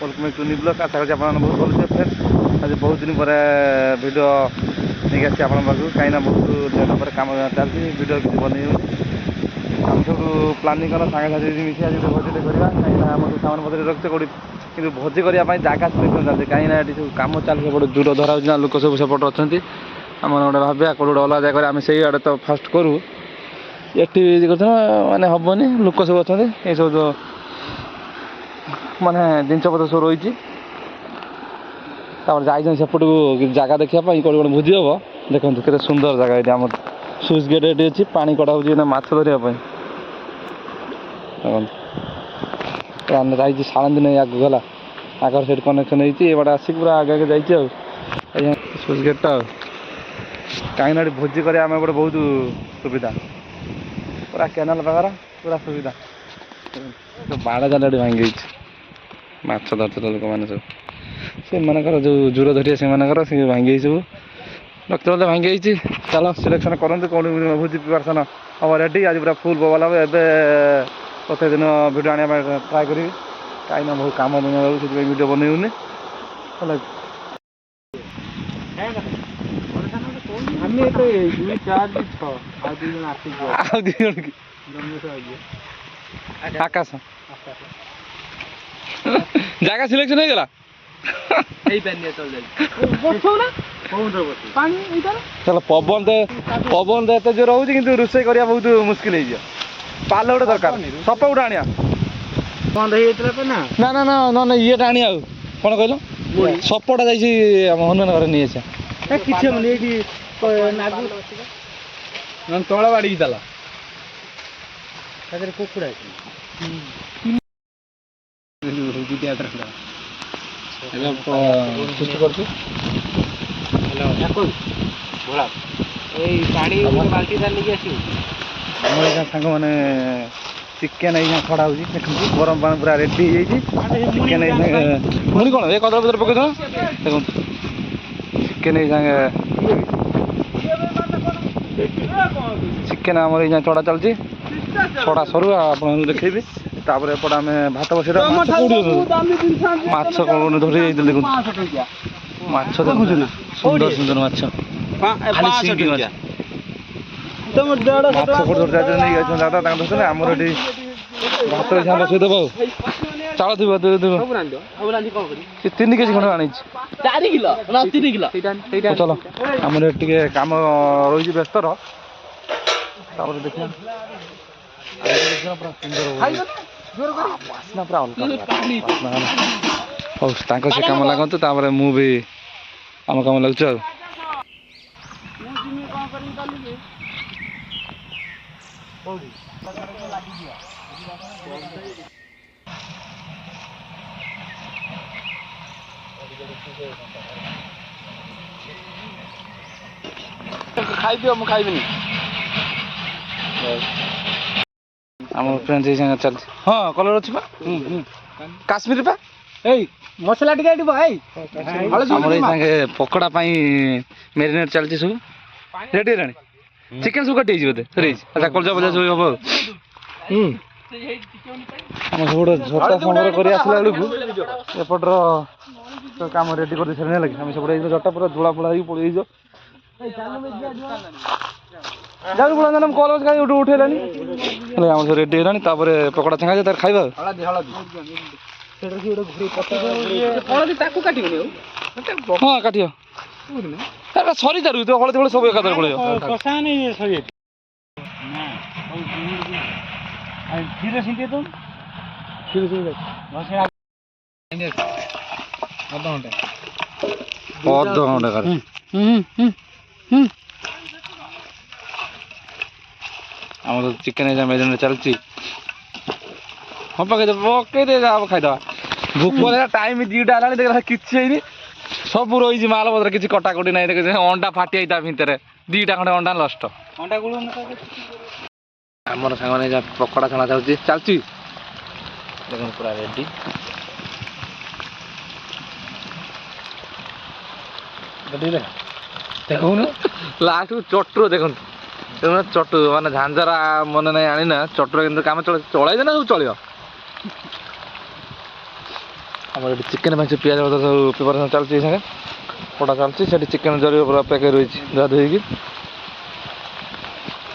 Welcome to new blog आशा करछि आपन बहुत भल फ्रेंड आज बहुत दिन पर वीडियो नहीं आछि आपन पाखु कहीं बहुत दिन पर काम चलती वीडियो किसी बनै हम सब प्लानिंग कर सांगे साथी मिसी आज भोजी करवा कहीं आम सामान पत्र रखते कौटी कि भोजी करने जगह सिलेक्शन चलती कहीं ये कम चलती बड़े दूर धरा हो लोक सब सेपट अच्छा आम गोटे भाविया कौट गोटे अलग जगह आम से आड़े तो फास्ट करूँ ये मानने हेनी लोक सब अच्छा ये सब जो माने जिनस पत्र सब रही जाइए सेपट को जगह देखापी कौट गोटे भोजी हम देखो के सुंदर जगह ये आम सुइच गेट ये अच्छी पानी कटा हो माछ धरवाई जाइए साढ़े दिन आगे गला आगर से कनेक्शन होती बाटे आसिक पूरा आगे आगे जाइए सुइच गेटा कहीं भोजी कर गोटे बहुत सुविधा पूरा केनाल पाखर पूरा सुविधा तो बाड़ जाल भांगी माछ धरते लोक मैंने सब से जो जूर धरिया से भांगी सब रक्त भांगी चलो सिलेक्शन करूँ कौन भोजी प्रिपारेसन हम रेडी आज पूरा फुल बबल हम ए प्रत्येक दिन भिडियो आने ट्राए करी कहीं बहुत कम दिन से भिडियो बनैनी आकाश जगह सिलेक्शन हो गला चलो पवन तो एत जोर हो रोषे करवा बहुत मुस्किल हो पाल गोटे दरकार सप गोटे आनिया बंद ना ना ना ना ना ये आनी कौन कहल सपटा जाइए हनुमान घर नहीं आसा कि तला बाड़ी देला कुकुड़ा सांग मैंने चिकेन ये छड़ा हो देखो गरम पानी पूरा रेडी चिकेन पुणी कौन ये कदर पतर पकड़ देखो चिकेन चिकेन आम ये छड़ा चलती छड़ा सरू आप देखेबी तापर एपटे आम भात बस माछ कौन धरी देखो माछ देखो सुंदर सुंदर माछ आमर ये भात बसई देव चाल थी 3 केजी खंड आनी चलो आम कम रही व्यस्तर देखिए पूरा अलग से कम लगत मुझे आम कम लगुच खाई दियो मु खाइबिनी आम फ्रेंड चल हाँ कलर अच्छी काश्मीर पा मसला पकड़ा मेरीनेट चलती सब रेडी है चिकेन सब कटी बोधे अच्छा कलजा बजा सब हम सब गोटे झटा संग्रह कर आसला बेलू एपटर कम रेडी कर सारे लगे आम सब झटा पूरा धूला फुला पड़े जाऊ बोला ना कॉल का उठेलानी आम सब रेडी है पकड़ा छाँगा तार खाइबा हाँ काट सरी तारू तो हलदी सब एकादर पड़े आम चिकेन मेरीनेट चलती हाँ पकई दे खाईदे भूख टाइम 2टा है कि सब रही माल पत्र किसी कटाकटी ना अंडा फाटी जाता भितर 2टा खंडे अंडा नष्ट आमर सांग पकड़ा छଣା चलती देख पूरा रेडी देखो लास्ट चटुर देख चटु माने झांझरा मन ना आनी ना चटुर कम चल सब चल ଆମର ଏଠି ଚିକେନ ପାଇଁ ପିଆଜ ପତ୍ର ସବୁ ପ୍ରିପାରେସନ୍ ଚାଲିଛି ସାଙ୍ଗେ କଟା ଚାଲିଛି ସେଠି ଚିକେନ ଜରିରେ ପୁରା ପ୍ୟାକେଟ୍ ରହିଛି ଧୁଆ ଧୋଇକି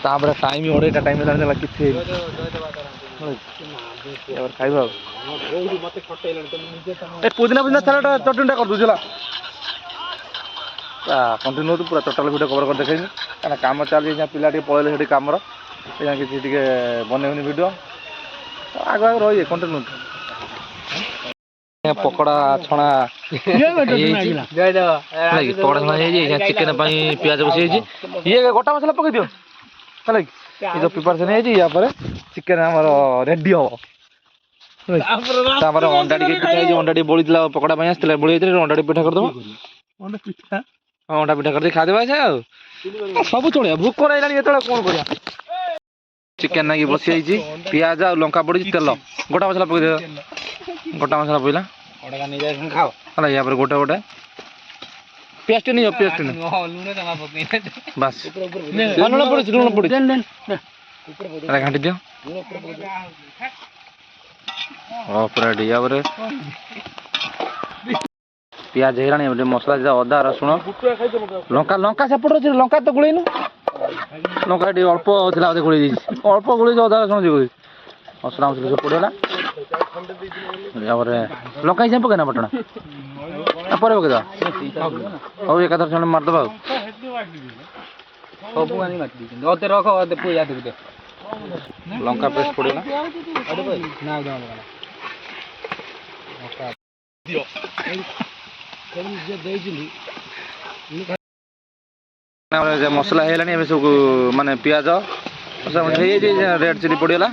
ତାପରେ ଟାଇମ୍ 2:30 ଟାଇମ୍ ହେଲାଣି କିଛି ଖାଇବା ଆଉ ଏ ପୁଦିନା ସାଲାଡ଼ ଚଟଣିଟା କରିଦେଉଛି ହେଲା କଣ୍ଟିନ୍ୟୁ ହେଉଛି ପୁରା ଟୋଟାଲ୍ ଭିଡ଼ିଓ କଭର କରି ଦେଖେଇନି କାହିଁକିନା କାମ ଚାଲିଛି ପିଲା ଟିକେ ପଳେଇଲେ ସେଠି କାମର କିଛି ଟିକେ ବନେଇବନି ଭିଡ଼ିଓ ଆଗ ରହିବେ କଣ୍ଟିନ୍ୟୁ ପକୋଡ଼ା ଛଣା ପକୋଡ଼ା ଛଣା ହେଇଯାଇଛି ଚିକେନ ପାଇଁ ପିଆଜ ବସିଯାଇଛି ଇଏ ଗୋଟା ମସଲା ପକେଇ ଦିଅ ହେଲା କି ଏ ଯେଉଁ ପ୍ରିପାରେସନ୍ ହେଇଯାଇଛି ୟା ପରେ ଚିକେନ ଆମର ରେଡ଼ି ହବ ତାପରେ ଅଣ୍ଡା ଟିକେ ପିଠା ହେଇଛି ଅଣ୍ଡା ଟିକେ ବଳିଥିଲା ପକୋଡ଼ା ପାଇଁ ଆସିଥିଲା ବଳି ଯାଇଥିଲା ଅଣ୍ଡା ଟିକେ ପିଠା କରିଦେବ ହଁ ଅଣ୍ଡା ପିଠା କରିଦେଇ ଖାଇଦେବା ଆଉ ସବୁ ଚଳିବା ଭୋକ ରହିଲାଣି ଯେତେବେଳେ କ'ଣ କରିବା ଚିକେନ ନାଗି ବସିଯାଇଛି ପିଆଜ ଆଉ ଲଙ୍କା ପଡ଼ିଛି ତେଲ ଗୋଟା ମସଲା ପକେଇଦେବ ଗୋଟା ମସଲା ପଇଲା ହେଲା ୟା ପରେ ଗୋଟେ ଗୋଟେ পেস্ট নিও পেস্ট নিও লুণ জমা পকাই বাস লুণ পড়ছে দেন দেন আরে ঘাঁটি দিও ও পুরা ডিয়া পরে পিয়াজ হেরানি এবে মশলা যা অদা রসুন লঙ্কা লঙ্কা সেপট আছে লঙ্কা তো গুড়াইনু লঙ্কা ডি অল্প ଥିଲା অদে গুড়াই দিছি অল্প গুড়াই অদা রসুন দিছি মশলা মশলা সব পড়িলা তারপরে লঙ্কা হিসাব পকাই না বটনা ପରେ ପକେଇଦେବା ହଉ ଏକାଥରେ ଜଣେ ମାରିଦେବା ଆଉ ସବୁ ଆଣି ମାଟି ଦେଇଛନ୍ତି ଅତେ ରଖ ଅତେ ପୁଅ ୟାଦ ଦେ ଲଙ୍କା ପେଷ୍ଟ ପଡ଼ିଲା ମସଲା ହେଇଗଲାଣି ଏବେ ସବୁ ମାନେ ପିଆଜ ହେଇଯାଇଛି ରେଡ୍ ଚିଲି ପଡ଼ିଗଲା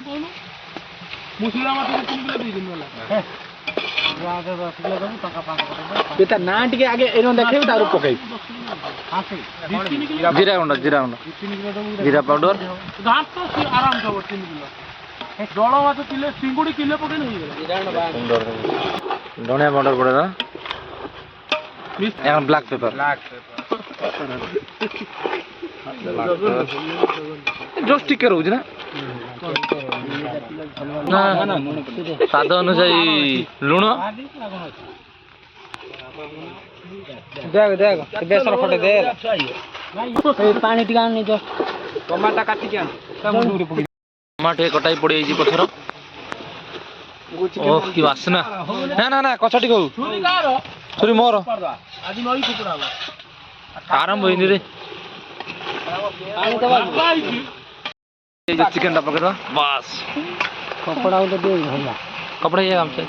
ନା ଟିକେ ଆଗେ ଦେଖେଇବି ତାର ପକେଇବି ଜିରା ଗୁଣ୍ଡ ଜିରା ଗୁଣ୍ଡ ଜିରା ପାଉଡର ଧନିଆ ପାଉଡର ପଡେगा ବ୍ଲାକ୍ ପେପର ଜଷ୍ଟ ଟିକେ ରହୁଛି ନା ସ୍ୱାଦ ଅନୁଯାୟୀ ଲୁଣ ବେସର ଫଟେ ଦେ ପାଣି ଟିକେ ଆଣି ଟମାଟୋ କାଟିକି ଟମାଟୋ କଟାଇ ପଡ଼ିଯାଇଛି ପଛର ଓ କି ବାସ୍ନା ନା ନା ନା କଛ ଟିକେ ହଉ ଛୁରୀ ମୋର ଆରମ୍ଭ ହେଇନି ରେ ଚିକେନ ଟା ପକେଇଦବା ବାସ୍ କପଡ଼ା ଗୋଟେ ଦିଅ ଭଲ କପଡ଼ା ଇଏ ଗାମଛା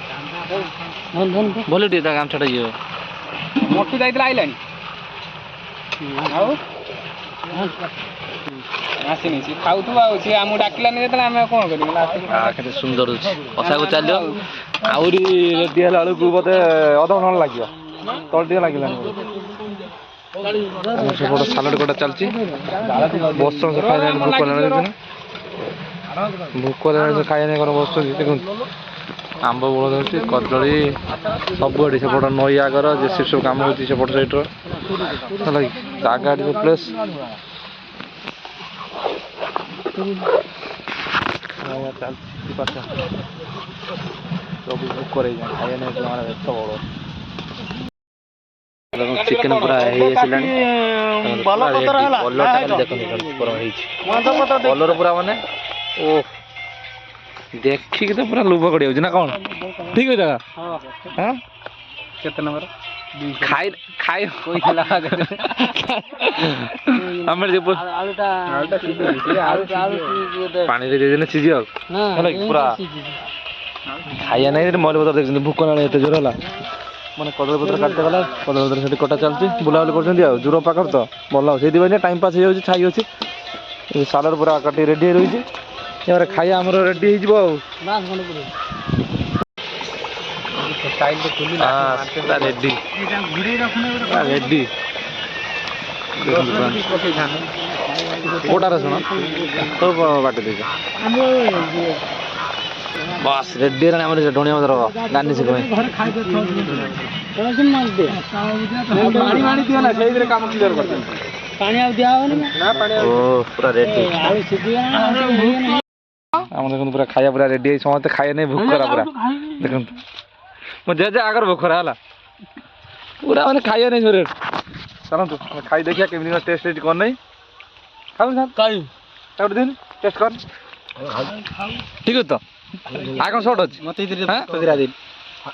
ଭଲ ଟିକେ ତା ଗାମଛାଟା ଇଏ ମୋଟୁ ଯାଇଥିଲା ଆଇଲାଣି ଆଉ ଆସିନି ସିଏ ଖାଉଥିବ ଆଉ ସିଏ ଆମକୁ ଡାକିଲାନି ଯେତେବେଳେ ଆମେ କ'ଣ କରିବୁ କେତେ ସୁନ୍ଦର ଅଛି କଥାକୁ ଚାଲିବ ଆହୁରି ରେଡ଼ି ହେଲା ବେଳକୁ ବୋଧେ ଅଧଘଣ୍ଟା ଲାଗିବ ତଳେ ଟିକେ ଲାଗିଲାନି ସେପଟେ ସାଲାଡ଼ କଟା ଚାଲିଛି ବସୁଛନ୍ତି ଖାଇଲାଣି ଭୋକ ହେଲାଣି ଭୋକ ହେଲାଣି ଖାଇଲାଣି କ'ଣ ବସୁଛନ୍ତି ଦେଖନ୍ତୁ ଆମ୍ବ ବଳ ହେଉଛି କଦଳୀ ସବୁଆଡ଼େ ସେପଟ ନଈ ଆଗର ଯେସବୁ ସବୁ କାମ ହେଉଛି ସେପଟ ସାଇଡ଼୍ର ହେଲା କି ଜାଗା ଏଠି ସବୁ ପ୍ଲେସ୍ ଚାଲିଛି ସବୁ ଭୋକ ରହିଯାଏ ଖାଇବା ନେଇ ଏତେ ବଡ଼ ଚିକେନ ପୁରା ହେଇଆସିଲାଣି ଦେଖନ୍ତୁ କଲର ପୁରା ମାନେ ଓ ଦେଖିକି ତ ପୁରା ଲୋଭ ଗଡ଼ିଯାଉଛି ନା କ'ଣ ଠିକ ଅଛି ଜାଗା ହଁ କେତେ ନମ୍ବର ଖାଇ ଖାଇ ଆମେ ପାଣିରେ ଦେଇଦେଲେ ସିଝିବ ହେଲା କି ପୁରା ଖାଇବା ନାହିଁ ମଇଲ ପତ୍ର ଦେଖୁଛନ୍ତି ଭୋକ ନାଣି ଏତେ ଜୋର ହେଲା ମାନେ କଦଳୀ ପତ୍ର କାଟିତେ ଗଲା କଦଳୀ ପତ୍ର ସେଠି କଟା ଚାଲିଛି ବୁଲାବୁଲି କରୁଛନ୍ତି ଆଉ ଜୋର ପାଖରେ ତ ଭଲ ସେଇଥିପାଇଁ ଟାଇମ୍ ପାସ୍ ହେଇଯାଉଛି ଛାଇ ଅଛି ସାଲାଡ଼ ପୁରା କାଟି ରେଡ଼ି ହେଇ ରହିଛି ଏବାରେ ଖାଇବା ଆମର ରେଡ଼ି ହେଇଯିବ ଆଉ ରେଡ଼ି ରେଡ଼ି କୋଟା ରସୁଣ ସବୁ ବାଟି ଦେଇଛ ବାସ୍ ରେଡ଼ି ହେଲାଣି ଆମର ଧଣିଆ ପତ୍ର ଗାର୍ନିଶ୍ ପାଇଁ ଓ ପୁରା ରେଡ଼ି ଆମର ଦେଖନ୍ତୁ ପୁରା ଖାଇବା ପୁରା ରେଡ଼ି ହେଇ ସମସ୍ତେ ଖାଇବା ନେଇ ଭୋକ କରା ପୁରା ଦେଖନ୍ତୁ ମୋ ଜେଜେ ଆଗର ବଖରା ହେଲା ପୁରା ମାନେ ଖାଇବା ନାହିଁ ଶରୀର ଚାଲନ୍ତୁ ଆମେ ଖାଇ ଦେଖିବା କେମିତି କ'ଣ ଟେଷ୍ଟ ହେଇଛି କ'ଣ ନାହିଁ ଖାଉନି ଖାଇ ଗୋଟେ ଦିନ ଟେଷ୍ଟ କର ଠିକ୍ ଅଛି ତ ଆଉ କ'ଣ ସର୍ଟ ଅଛି ମତେ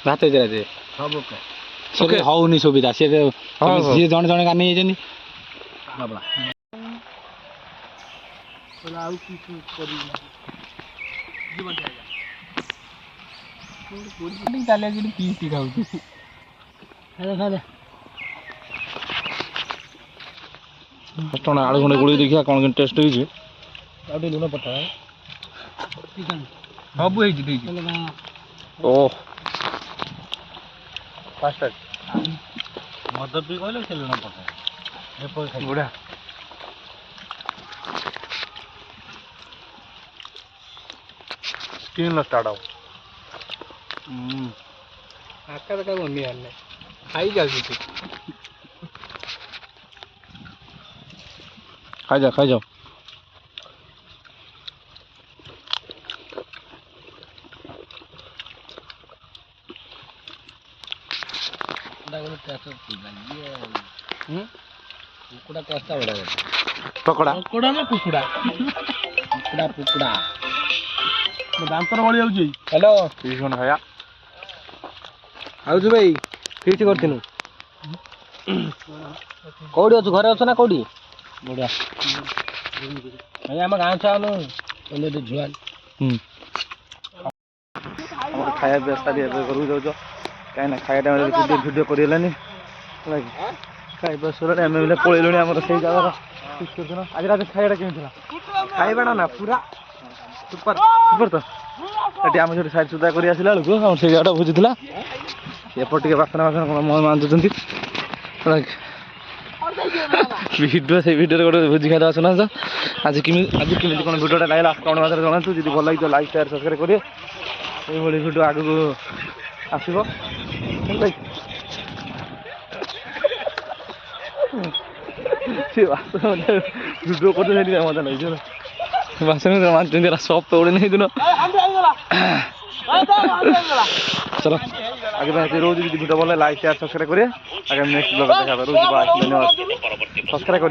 ଭାତ ସବୁ ହଉନି ସୁବିଧା ସିଏ ସିଏ ଜଣେ ଜଣେ କା ନେଇଯାଇଛନ୍ତି ଆଉ କିଛି ଖାଉଛି ଟଣା ଆଳୁ ଖଣ୍ଡେ ଗୋଳେଇ ଦେଖିବା କ'ଣ କେମିତି ଟେଷ୍ଟ ହେଇଛି ଆଉ ଟିକେ ଲୁଣ ପକା ସବୁ ହେଇଛି ଦେଇଛି ଓ ମଦ ପିଇ କହିଲେ ସେ ଲୁଣ ପକା ବୁଢ଼ା ସ୍କିନ୍ର ଷ୍ଟାର୍ଟ ହବ ଆକା ଦେଖା ବନି ଆଣିଲେ ଖାଇ ଯାଉଛି ଖାଇଯାଅ ଖାଇଯାଅ କୁକୁଡ଼ା ଟେଷ୍ଟ ବଢ଼ିଆ ପକୋଡ଼ା କୁକୁଡ଼ା ନା କୁକୁଡ଼ା କୁକୁଡ଼ା କୁକୁଡ଼ା ଦାନ୍ତର ଗଳି ଯାଉଛି ହ୍ୟାଲୋ ତିରିଶ ଖାଇବା ଆଉଛୁ ଭାଇ ଫିଷ୍ଟ କରିଥିଲୁ କୋଉଠି ଅଛୁ ଘରେ ଅଛୁ ନା କୋଉଠି ବଢ଼ିଆ ଭାଇ ଆମ ଗାଁ ଛୁଆ ଝୁଆଲ ଆମର ଖାଇବା ପିଇବା ସାରି ଏବେ ଘରକୁ ଯାଉଛ କାହିଁକିନା ଖାଇବା ଟାଇମ୍ରେ ଭିଡ଼ିଓ କରିହେଲାନି ହେଲା କି ଖାଇବା ସରିଲାଣି ଆମେ ବୋଲେ ପଳେଇଲୁଣି ଆମର ସେଇ ଜାଗାର ଆଜି ରାତି ଖାଇବାଟା କେମିତି ଥିଲା ଖାଇବାଟା ନା ପୁରା ସୁପର ସୁପର ତ ଏଠି ଆମେ ସେଠି ସାଇଡ଼ ସୁଧା କରି ଆସିଲା ବେଳକୁ ଆମର ସେଇ ଜାଗାଟା ଭୋଜିଥିଲା ଏପଟ ଟିକେ ବାସନ ବାସନ କ'ଣ ମାଞ୍ଚୁଛନ୍ତି ହେଲା କି ଭିଡ଼ିଓ ସେଇ ଭିଡ଼ିଓରେ ଗୋଟେ ଭୋଜି ଖାଇବା ଆସୁନା ତ ଆଜି କେମିତି କ'ଣ ଭିଡ଼ିଓଟା ଲାଗିଲା କମେଣ୍ଟ ମାତ୍ରାରେ ଜଣାନ୍ତୁ ଯଦି ଭଲ ଲାଗିଥିବ ଲାଇକ୍ ସେୟାର ସବସ୍କ୍ରାଇବ୍ କରିବେ ଏଇଭଳି ଭିଡ଼ିଓ ଆଗକୁ ଆସିବ ହେଲା କି ସେ ବାସନ ଭିଡ଼ିଓ କରୁଛନ୍ତି ସେଇଠି ମଜା ଲାଗିଛି ହେଲା ବାସନ ମାଞ୍ଚନ୍ତି ହେଲା ସପ୍ ପଡ଼େ ନାହିଁ ଦିନ चलो आगे मैं रोज वीडियो भल लाइक शेयर सब्सक्राइब करिए आगे नेक्स्ट ब्लॉग देखा रहुଛି बाय धन्यवाद सब्सक्राइब करिए।